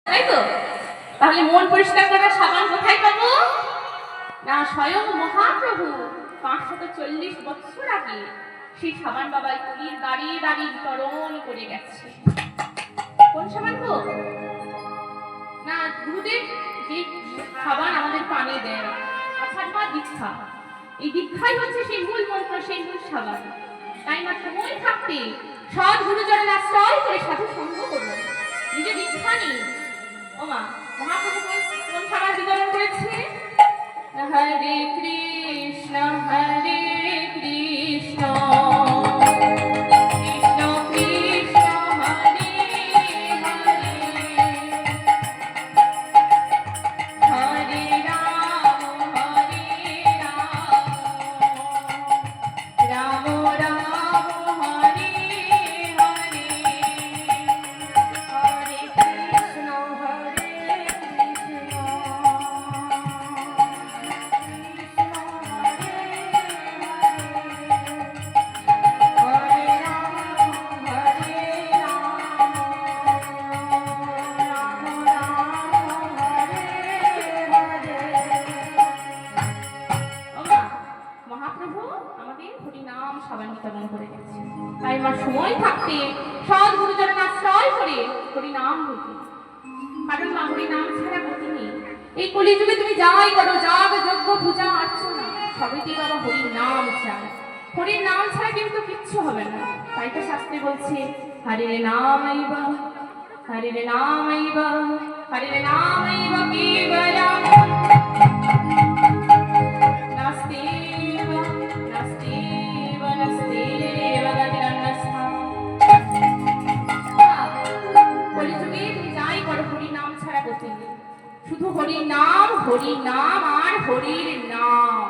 তাই তো? তাহলে মন পরিষ্কার করার সাবান কোথায় পাবো? না, স্বয়ং মহাপ্রভু 540 বছর আগে সেই সাবান বাবাই কবির দাঁড়িয়ে দাঁড়িয়ে বিতরণ করে গেছে। কোন সাবান গো? না, গুরুদেব যে সাবান আমাদের পানে দেয়, অর্থাৎ মা দীক্ষা। এই দীক্ষাই হচ্ছে সেই মূল মন্ত্র, সেই মূল সাবান। তাই মা সময় থাকতে সৎ গুরুজনের আশ্রয় করে সাধু সঙ্গ করবো, নিজে দীক্ষা নিন। ও মা, মহাপ্রভু কোন সাবান বিতরণ করেছে? হরে কৃষ্ণ হরে কৃষ্ণ কৃষ্ণ কৃষ্ণ হরে হরে, হরে রাম রাম রাম হরে হরে, হরে কৃষ্ণ হরে কৃষ্ণ মহাপ্রভু আমাদের হরিনাম সাবান বিতরণ করে গেছে। তাই আমার সময় থাকতে সৎ গুরুজনের আশ্রয় করে হরিনাম বলতে, কারণ মা হরিনাম ছাড়া গতি নেই। এই কলিযুগে তুমি যাই করো, যাগ যজ্ঞ পূজা অর্চনা সবইতে বাবা হরির নাম চাই। হরির নাম ছাড়া কিন্তু কিচ্ছু হবে না। তাই তো শাস্ত্রে বলছে হরে নামাইব হরে নামাইব হরে নামাইব কেবলম নাস্তেব নাস্তেব নাস্তেব গতিরন্যস্তা। কলিযুগে তুমি যাই করো, হরি নাম ছাড়া গতি নেই। শুধু হরি নাম আর হরির নাম।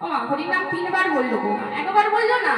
ও মা, হরি নাম 3 বার বললো গো, একবার বললো না।